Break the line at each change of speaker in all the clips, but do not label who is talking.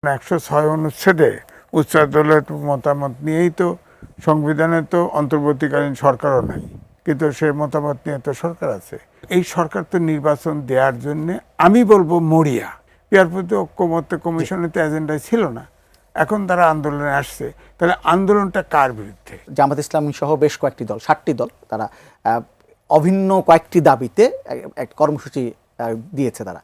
106 অনুচ্ছেদে উচ্চ আদালত মতামত নিয়েই তো সংবিধানে তো অন্তর্বর্তীকালীন সরকারও নাই, কিন্তু সে মতামত নিয়ে তো সরকার আছে। এই সরকার তো নির্বাচন দেওয়ার জন্য আমি বলবো মরিয়া। পিয়ারপতি ঐক্যমত্য কমিশনের তো এজেন্ডায় ছিল না, এখন তারা আন্দোলনে আসছে। তাহলে আন্দোলনটা কার বিরুদ্ধে?
জামাত ইসলামী সহ বেশ কয়েকটি দল, 7টি দল, তারা অভিন্ন কয়েকটি দাবিতে এক কর্মসূচি দিয়েছে। তারা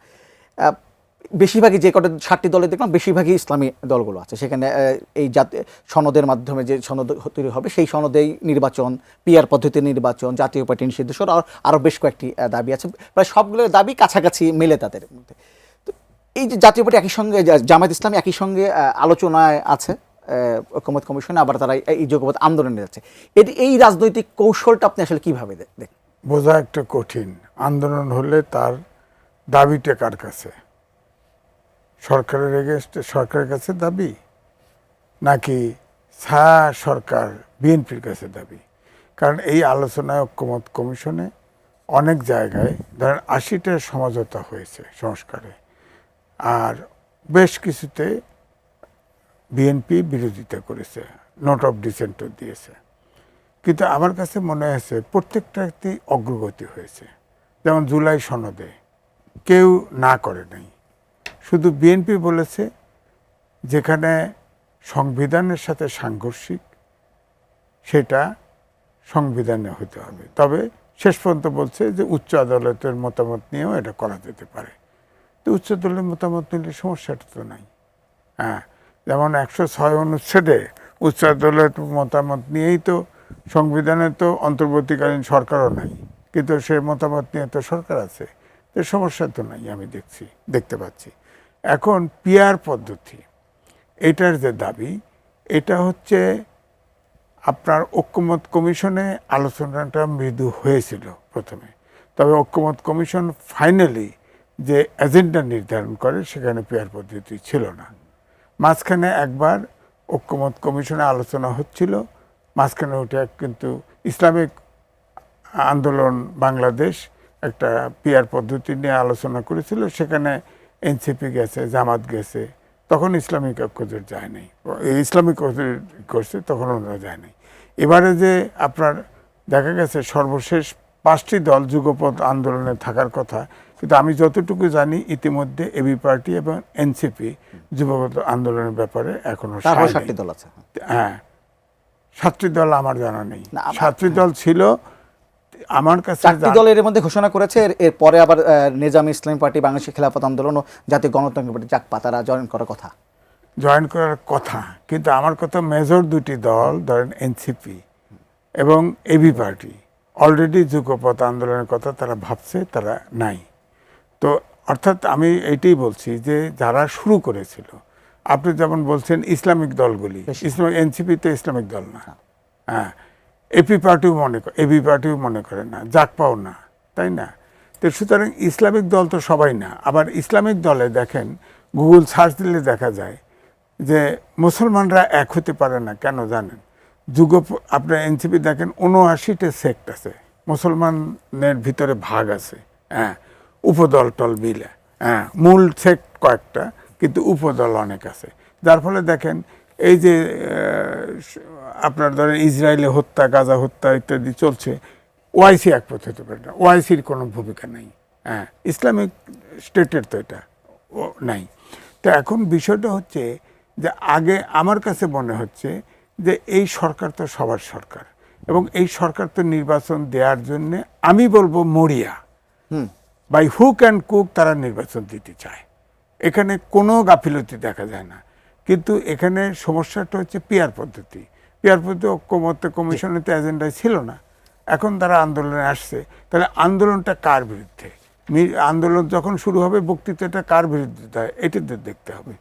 বেশিরভাগই যে কটা 7টি দলে দেখলাম বেশিরভাগই ইসলামী দলগুলো আছে সেখানে। এই সনদের মাধ্যমে যে সনদ তৈরি হবে সেই সনদেই নির্বাচন, পিআর পদ্ধতির নির্বাচন, জাতীয় পার্টি নিষিদ্ধ সহ আরও বেশ কয়েকটি দাবি আছে। প্রায় সবগুলো দাবি কাছাকাছি মেলে তাদের মধ্যে। তো এই যে জাতীয় পার্টি একই সঙ্গে, জামাত ইসলামী একই সঙ্গে আলোচনায় আছে ঐকমত্য কমিশনে, আবার তারা এই যুগপৎ আন্দোলনে যাচ্ছে। এই রাজনৈতিক কৌশলটা আপনি আসলে কীভাবে দেখেন?
বোঝা একটা কঠিন। আন্দোলন হলে তার দাবিটা কার কাছে? সরকারের এগেনস্টে সরকারের কাছে দাবি, নাকি সরকার বিএনপির কাছে দাবি? কারণ এই আলোচনায় ঐকমত্য কমিশনে অনেক জায়গায় ধরেন 80টা সমঝোতা হয়েছে সংস্কারে, আর বেশ কিছুতে বিএনপি বিরোধিতা করেছে, নোট অফ ডিসেন্টও দিয়েছে। কিন্তু আমার কাছে মনে হয়েছে প্রত্যেকটাতেই অগ্রগতি হয়েছে। যেমন জুলাই সনদে কেউ না করে নাই, শুধু বিএনপি বলেছে যেখানে সংবিধানের সাথে সাংঘর্ষিক সেটা সংবিধানে হতে হবে, তবে শেষ পর্যন্ত বলছে যে উচ্চ আদালতের মতামত নিয়েও এটা করা যেতে পারে। তো উচ্চ আদালতের মতামত নিলে সমস্যাটা তো নাই। হ্যাঁ, যেমন 106 অনুচ্ছেদে উচ্চ আদালতের মতামত নিয়েই তো সংবিধানে তো অন্তর্বর্তীকালীন সরকারও নাই, কিন্তু সে মতামত নিয়ে তো সরকার আছে। তো সমস্যা তো নাই, আমি দেখতে পাচ্ছি। এখন পিআর পদ্ধতি, এটার যে দাবি, এটা হচ্ছে আপনার ঐকমত্য কমিশনে আলোচনাটা মৃদু হয়েছিল প্রথমে, তবে ঐকমত্য কমিশন ফাইনালি যে এজেন্ডা নির্ধারণ করে সেখানে পিআর পদ্ধতি ছিল না। মাঝখানে একবার ঐকমত্য কমিশনে আলোচনা হচ্ছিল, মাঝখানে ওটা কিন্তু ইসলামিক আন্দোলন বাংলাদেশ একটা পিআর পদ্ধতি নিয়ে আলোচনা করেছিল, সেখানে এনসিপি গেছে, জামাত গেছে, তখন ইসলামিক ঐক্যজোট যায় নাই। ইসলামিক করছে তখন ওনারা যায় নাই। এবারে যে আপনার দেখা গেছে সর্বশেষ 5টি দল যুগপৎ আন্দোলনে থাকার কথা, কিন্তু আমি যতটুকু জানি ইতিমধ্যে এবি পার্টি এবং এনসিপি যুগপৎ আন্দোলনের ব্যাপারে এখনো
7টি দল আছে।
হ্যাঁ, 7টি দল আমার জানা নেই। 7টি দল ছিল আমার কাছে।
4টি দল এর মধ্যে ঘোষণা করেছে, এর পরে আবার নিজামী ইসলামী পার্টি, বাংলাদেশ খেলাফত আন্দোলন ও জাতীয় গণতান্ত্রিক পার্টি জাকপা তারা জয়েন করার কথা। কিন্তু আমার কথা মেজর 2টি দল, ধরেন এনসিপি এবং এবি পার্টি, অলরেডি যুগপৎ আন্দোলনের কথা তারা ভাবছে, তারা নাই। তো অর্থাৎ আমি এইটাই বলছি যে যারা শুরু করেছিল, আপনি যেমন বলছেন ইসলামিক দলগুলি, এনসিপি তো ইসলামিক দল না। হ্যাঁ, এবি পার্টিও মনে করে না, জাকপাও না, তাই না? তো সুতরাং ইসলামিক দল তো সবাই না। আবার ইসলামিক দলে দেখেন, গুগল সার্চ দিলে দেখা যায় যে মুসলমানরা এক হতে পারে না। কেন জানেন? আপনার এনসিপি দেখেন 79টা সেক্ট আছে, মুসলমানের ভিতরে ভাগ আছে। হ্যাঁ, উপদল টল মিলে, হ্যাঁ, মূল সেক্ট কয়েকটা, কিন্তু উপদল অনেক আছে। যার ফলে দেখেন এই যে আপনার ধরেন ইসরায়েলে হত্যা, গাজা হত্যা ইত্যাদি চলছে, ওআইসি একমত হতে পারে না, ওআইসির কোনো ভূমিকা নেই। হ্যাঁ, ইসলামিক স্টেটের তো এটা নাই। তো এখন বিষয়টা হচ্ছে যে আগে আমার কাছে মনে হচ্ছে যে এই সরকার তো সবার সরকার, এবং এই সরকার তো নির্বাচন দেওয়ার জন্য আমি বলবো মরিয়া। বাই হুক অ্যান্ড কুক তারা নির্বাচন দিতে চায়, এখানে কোনো গাফিলতি দেখা যায় না। কিন্তু এখানে সমস্যাটা হচ্ছে পিআর পদ্ধতি ঐকমত্য কমিশনের তো এজেন্ডায় ছিল না, এখন তারা আন্দোলনে আসছে। তাহলে আন্দোলনটা কার বিরুদ্ধে? আন্দোলন যখন শুরু হবে, বক্তৃতাটা কার বিরুদ্ধে, এটা দেখতে হবে।